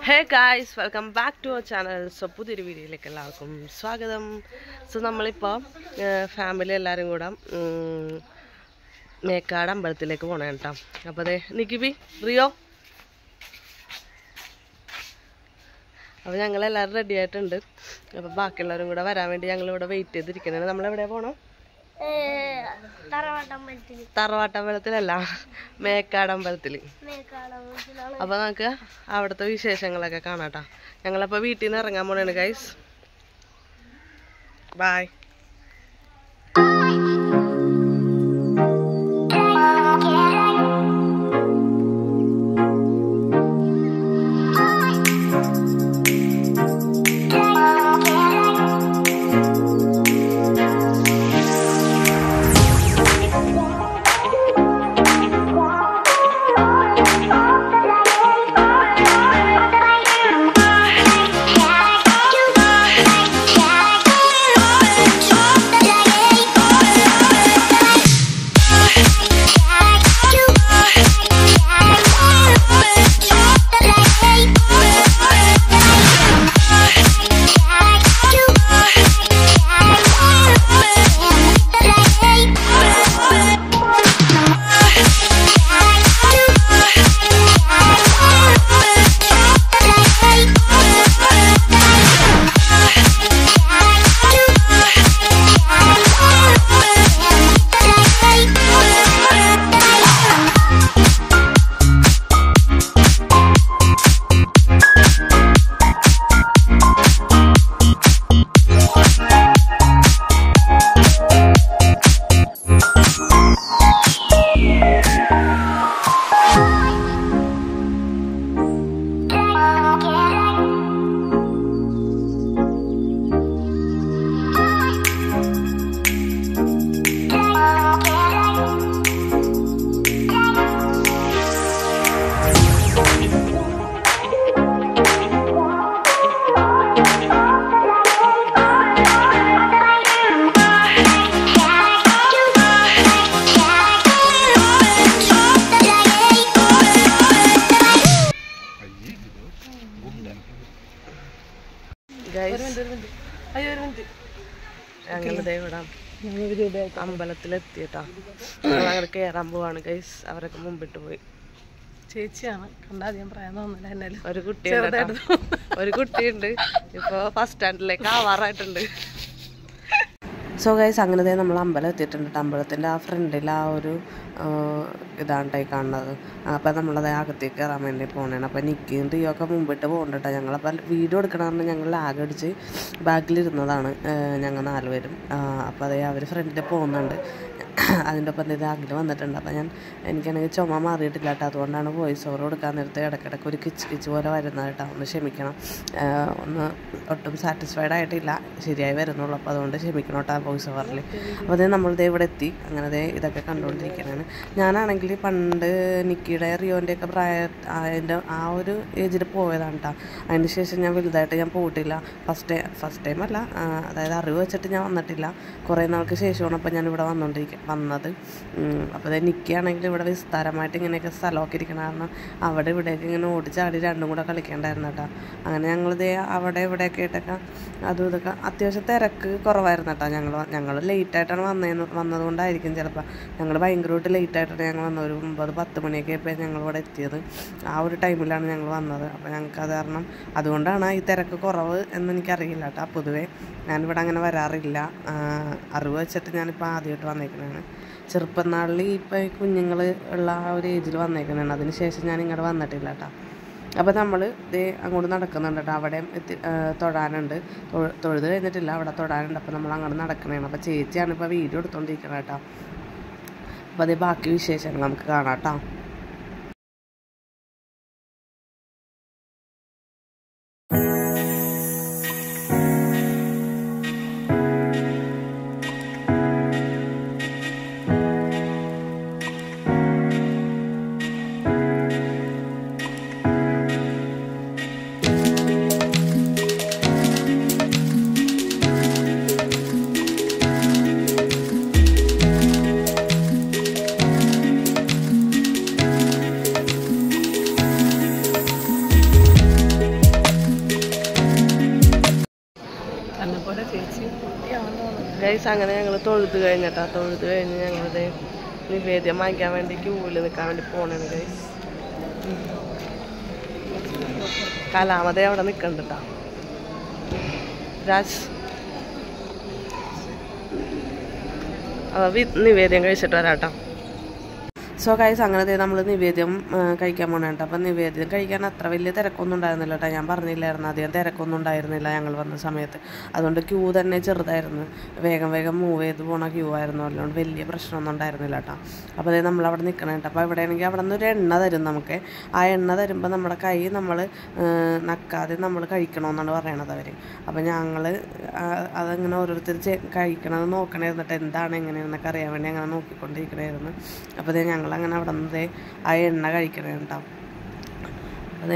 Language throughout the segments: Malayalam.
Hey guys, welcome back to our channel. So പുതിയൊരു വീഡിയോയിലേക്ക് എല്ലാവർക്കും സ്വാഗതം. സോ നമ്മളിപ്പോൾ ഫാമിലി എല്ലാവരും കൂടെ മേക്കാട് അമ്പലത്തിലേക്ക് പോകണം കേട്ടോ. അപ്പോൾ അതെ നിക്കിബി റിയോ, അപ്പോൾ ഞങ്ങളെല്ലാവരും റെഡി ആയിട്ടുണ്ട്. അപ്പോൾ ബാക്കിയുള്ളവരും കൂടെ വരാൻ വേണ്ടി ഞങ്ങളിവിടെ വെയിറ്റ് ചെയ്തിരിക്കുന്നത്. നമ്മളെവിടെ പോകണം? തറവാട്ടമ്പലത്തിലല്ല, മേക്കാടമ്പലത്തിൽ. അപ്പോൾ നമുക്ക് അവിടുത്തെ വിശേഷങ്ങളൊക്കെ കാണാട്ടോ. ഞങ്ങളപ്പോൾ വീട്ടിൽ നിന്ന് ഇറങ്ങാൻ പോണേണ് ഗൈസ്. ബൈ. ഞങ്ങളിവിടെ അമ്പലത്തിലെത്തിയിട്ടാ. ഞങ്ങളങ്ങനെ കയറാൻ പോവാണ് ഗൈസ്. അവരൊക്കെ മുമ്പിട്ട് പോയി. ചേച്ചിയാണ് കണ്ടാദ്യം പറയാൻ തോന്നില്ല. എന്നാലും ഒരു കുട്ടിയുണ്ട്, ഇപ്പോൾ ഫസ്റ്റ് സ്റ്റാൻഡേർഡിലേക്ക് ആവാറായിട്ടുണ്ട്. സോ ഗൈസ്, അങ്ങനെ നമ്മൾ അമ്പലം എത്തിയിട്ടുണ്ട്. അമ്പലത്തിൻ്റെ ആ ഫ്രണ്ടിൽ ആ ഒരു ഇതാണ്ടായി കാണുന്നത്. അപ്പം നമ്മളത് അകത്തേക്ക് കയറാൻ വേണ്ടി പോകണേണ്. അപ്പം നിക്കിയും റിയൊക്കെ മുമ്പിട്ട് പോകണ്ട. ഞങ്ങളപ്പോൾ വീഡിയോ എടുക്കണമെന്ന് ഞങ്ങൾ ലാഗ് അടിച്ച് ബാക്കിലിരുന്നതാണ് ഞങ്ങൾ 4 പേരും. അപ്പോൾ അതേ അവർ ഫ്രണ്ടിൽ പോകുന്നുണ്ട്. അതിൻ്റെ ഒപ്പം ഇത് അഖിൽ വന്നിട്ടുണ്ട്. അപ്പം എനിക്കാണെങ്കിൽ ചുമ മാറിയിട്ടില്ല കേട്ടോ. അതുകൊണ്ടാണ് വോയിസ് ഓവർ കൊടുക്കാൻ നേരത്തെ ഇടയ്ക്കിടയ്ക്ക് ഒരു കിച്ച് പോലെ വരുന്നത് കേട്ടോ. ഒന്ന് ക്ഷമിക്കണം. ഒന്ന് ഒട്ടും സാറ്റിസ്ഫൈഡ് ആയിട്ടില്ല, ശരിയായി വരുന്നുള്ളൂ. അപ്പോൾ അതുകൊണ്ട് ക്ഷമിക്കണം കേട്ടോ വോയിസ് ഓവറിൽ. അപ്പോൾ അതേ നമ്മളിതേ ഇവിടെ എത്തി. അങ്ങനെ ഇതൊക്കെ കണ്ടുകൊണ്ടിരിക്കുന്നതാണ്. ഞാനാണെങ്കിൽ പണ്ട് നിക്കിയുടെ റിയോൻ്റെയൊക്കെ അതിൻ്റെ ആ ഒരു ഏജിൽ പോയതാണ് കേട്ടോ. അതിന് ശേഷം ഞാൻ വലുതായിട്ട് ഞാൻ പോയിട്ടില്ല. ഫസ്റ്റ് ടൈം അല്ല, അതായത് അറിവ് വെച്ചിട്ട് ഞാൻ വന്നിട്ടില്ല. കുറേ നാൾക്ക് ശേഷമാണ് അപ്പോൾ ഞാൻ ഇവിടെ വന്നത്. അപ്പോൾ അത് നിൽക്കുകയാണെങ്കിൽ ഇവിടെ വിസ്താരമായിട്ട് ഇങ്ങനെയൊക്കെ സ്ഥലമൊക്കെ ഇരിക്കണം. കാരണം അവിടെ ഇവിടെയൊക്കെ ഇങ്ങനെ ഓടിച്ചാടി രണ്ടും കൂടെ കളിക്കേണ്ടായിരുന്നു കേട്ടോ. അങ്ങനെ ഞങ്ങളിത് അവിടെ ഇവിടെയൊക്കെ ആയിട്ടൊക്കെ അതും ഇതൊക്കെ അത്യാവശ്യം തിരക്ക് കുറവായിരുന്നു കേട്ടോ. ഞങ്ങൾ ലേറ്റായിട്ടാണ് വന്നതുകൊണ്ടായിരിക്കും ചിലപ്പോൾ. ഞങ്ങൾ ഭയങ്കരമായിട്ട് ലേറ്റായിട്ടാണ് ഞങ്ങൾ വന്നത്. ഒരു 9-10 മണിയൊക്കെ ആയപ്പോൾ ഞങ്ങൾ ഇവിടെ എത്തിയത്. ആ ഒരു ടൈമിലാണ് ഞങ്ങൾ വന്നത്. അപ്പോൾ ഞങ്ങൾക്ക് അത് കാരണം അതുകൊണ്ടാണ് ഈ തിരക്ക് കുറവ് എന്നെനിക്കറിയില്ല കേട്ടോ. പൊതുവേ ഞാനിവിടെ അങ്ങനെ വരാറില്ല. അറിവ് വെച്ചിട്ട് ഞാനിപ്പോൾ ആദ്യമായിട്ട് വന്നേക്കുന്നതാണ്. ചെറുപ്പം നാളിൽ ഇപ്പോൾ ഈ കുഞ്ഞുങ്ങൾ ഉള്ള ആ ഒരു ഏജിൽ വന്നേക്കുന്നതാണ്. അതിന് ശേഷം ഞാൻ ഇങ്ങോട്ട് വന്നിട്ടില്ല കേട്ടോ. അപ്പോൾ നമ്മൾ അങ്ങോട്ട് നടക്കുന്നുണ്ട് കേട്ടോ. അവിടെ തൊഴാനുണ്ട്. തൊഴുത് കഴിഞ്ഞിട്ടില്ല, അവിടെ തൊഴാനുണ്ട്. അപ്പോൾ നമ്മൾ അങ്ങോട്ട് നടക്കണതാണ്. അപ്പോൾ ചേച്ചിയാണ് ഇപ്പോൾ വീഡിയോ എടുത്തുകൊണ്ടിരിക്കുന്നത് കേട്ടോ. അപ്പോൾ അതേ ബാക്കി വിശേഷങ്ങൾ നമുക്ക് കാണാം കേട്ടോ. ഗൈസ് അങ്ങനെ ഞങ്ങൾ തൊഴുത് കഴിഞ്ഞിട്ടാ. തൊഴുത് കഴിഞ്ഞ് ഞങ്ങളിത് നിവേദ്യം വാങ്ങിക്കാൻ വേണ്ടി ക്യൂവിൽ നിൽക്കാൻ വേണ്ടി പോകണേണ് ഗൈസ്. കലാമത അവിടെ നിൽക്കണ്ട രാജ്. നിവേദ്യം കഴിച്ചിട്ട് വരാട്ടോ. സോ ഗൈസ് അങ്ങനെ നമ്മൾ നിവേദ്യം കഴിക്കാൻ പോകണേട്ടോ. അപ്പം നിവേദ്യം കഴിക്കാൻ അത്ര വലിയ തിരക്കൊന്നും ഉണ്ടായിരുന്നില്ല കേട്ടോ. ഞാൻ പറഞ്ഞില്ലായിരുന്നു, അധികം തിരക്കൊന്നും ഉണ്ടായിരുന്നില്ല ഞങ്ങൾ വന്ന സമയത്ത്. അതുകൊണ്ട് ക്യൂ തന്നെ ചെറുതായിരുന്നു, വേഗം വേഗം മൂവ് ചെയ്ത് പോണ ക്യൂ ആയിരുന്നു. അതുകൊണ്ട് വലിയ പ്രശ്നമൊന്നും ഉണ്ടായിരുന്നില്ല കേട്ടോ. അപ്പോൾ അതേ നമ്മളവിടെ നിൽക്കണം കേട്ടോ. അപ്പോൾ എവിടെയാണെങ്കിൽ അവിടെ നിന്ന് ഒരു എണ്ണ തരും നമുക്ക്. ആ എണ്ണ തരുമ്പോൾ നമ്മുടെ കൈ നമ്മൾ നക്കാതെ നമ്മൾ കഴിക്കണമെന്നാണ് പറയണത് അവർ. അപ്പോൾ ഞങ്ങൾ അതങ്ങനെ ഓരോരുത്തർ കഴിക്കണത് നോക്കണമായിരുന്നിട്ട് എന്താണ് എങ്ങനെയാണെന്നൊക്കെ അറിയാൻ വേണ്ടി അങ്ങനെ നോക്കിക്കൊണ്ടിരിക്കണമായിരുന്നു. അപ്പോൾ അതേ ഞങ്ങൾ അങ്ങനെ അവിടെ നിന്ന് ആ എണ്ണ കഴിക്കണേ ഉണ്ടാവും. അത്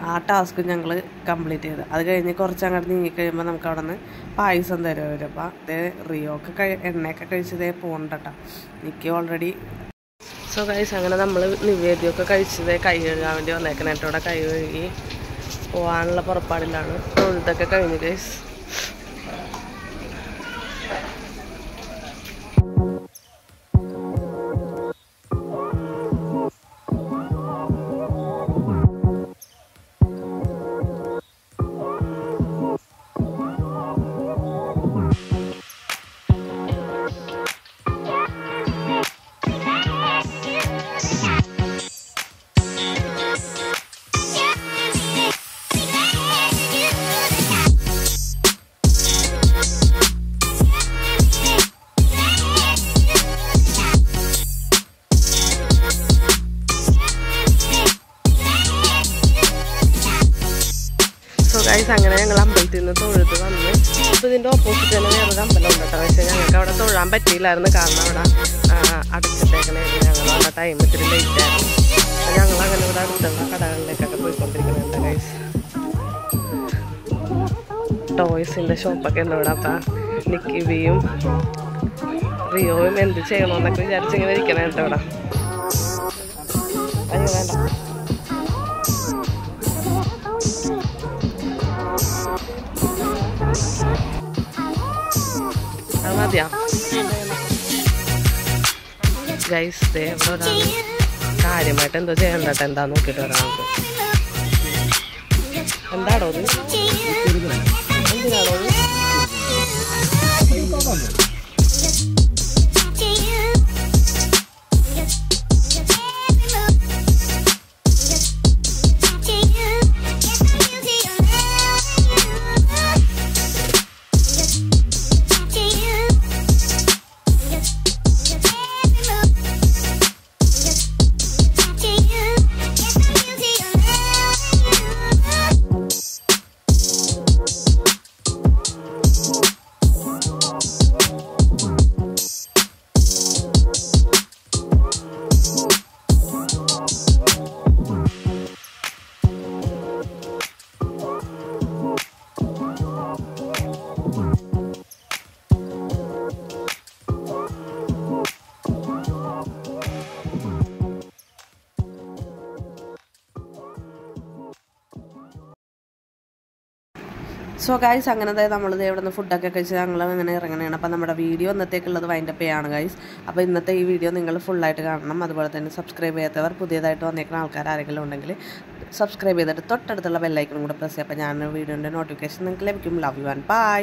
ആ ടാസ്ക് ഞങ്ങൾ കംപ്ലീറ്റ് ചെയ്ത് അത് കഴിഞ്ഞ് കുറച്ച് അങ്ങോട്ട് നീങ്ങിക്കഴിയുമ്പോൾ നമുക്ക് അവിടെ നിന്ന് പായസം തരും അവർ. അപ്പോൾ അതേ റിയോക്കെ എണ്ണയൊക്കെ കഴിച്ചതേ പോകണ്ടട്ടോ. എനിക്ക് ഓൾറെഡി. സോ ഗൈസ് അങ്ങനെ നമ്മൾ നിവേദ്യമൊക്കെ കഴിച്ചതേ കൈ കഴുകാൻ വേണ്ടി വന്നേക്കണേ കേട്ടോ. ഇവിടെ കൈ കഴുകി പോകാനുള്ള പുറപ്പാടിലാണ്. തൊഴുതൊക്കെ കഴിഞ്ഞു ഗൈസ്. ഗൈസ് അങ്ങനെ ഞങ്ങൾ അമ്പലത്തിൽ നിന്ന് തൊഴുത് വന്ന്. ഇപ്പോൾ ഇതിൻ്റെ ഓപ്പോസിറ്റ് തന്നെ വേറൊരു അമ്പലം ഉണ്ട് കേട്ടോ. പക്ഷേ ഞങ്ങൾക്ക് അവിടെ തൊഴാൻ പറ്റിയില്ലായിരുന്നു, കാരണം അവിടെ അടച്ചിട്ടേക്കണായിരുന്നു. ഞങ്ങൾ വന്ന ടൈം ഇത്തിരി ലേറ്റ് ആയിരുന്നു. അപ്പോൾ ഞങ്ങളങ്ങനെ ഇവിടെ അടുത്തുള്ള കടകളിലേക്കൊക്കെ പോയിക്കൊണ്ടിരിക്കുന്നുണ്ട് ഗൈസ്. ടോയ്സിൻ്റെ ഷോപ്പൊക്കെ ഉണ്ട് ഇവിടെ. അപ്പം നിക്കിവിയും റിയോയും എന്ത് ചെയ്യണമെന്നൊക്കെ വിചാരിച്ചിങ്ങനെ ഇരിക്കണേ കേട്ടോ ഇവിടെ. അയ്യോ വേണ്ട. അത് മതിയാ ഗൈസ്. ഇവിടെ ഒരാൾ കാര്യമായിട്ട് എന്തോ ചെയ്യണ്ട കേട്ടോ. എന്താ നോക്കിയിട്ട് വരാം നമുക്ക്. എന്താണോ അത്? എന്തിനാണോ അത്? സോ ഗൈസ് അങ്ങനെ നമ്മളിത് ഇവിടെ നിന്ന് ഫുഡൊക്കെ കഴിച്ച് ഞങ്ങൾ അങ്ങനെ ഇറങ്ങണതാണ്. അപ്പോൾ നമ്മുടെ വീഡിയോ ഇന്നത്തേക്കുള്ളത് വൈൻഡപ്പ് ചെയ്യാണ് ഗൈസ്. അപ്പോൾ ഇന്നത്തെ ഈ വീഡിയോ നിങ്ങൾ ഫുള്ളായിട്ട് കാണണം. അതുപോലെ തന്നെ സബ്സ്ക്രൈബ് ചെയ്യാത്തവർ, പുതിയതായിട്ട് വന്നേക്കുന്ന ആൾക്കാർ ആരെങ്കിലും ഉണ്ടെങ്കിൽ സബ്സ്ക്രൈബ് ചെയ്തിട്ട് തൊട്ടടുത്തുള്ള ബെല്ലൈക്കണും കൂടെ പ്രസ് ചെയ്യുക. അപ്പോൾ ഞാൻ വീഡിയോൻ്റെ നോട്ടിഫിക്കേഷൻ നിങ്ങൾക്ക് ലഭിക്കും. Love you and by.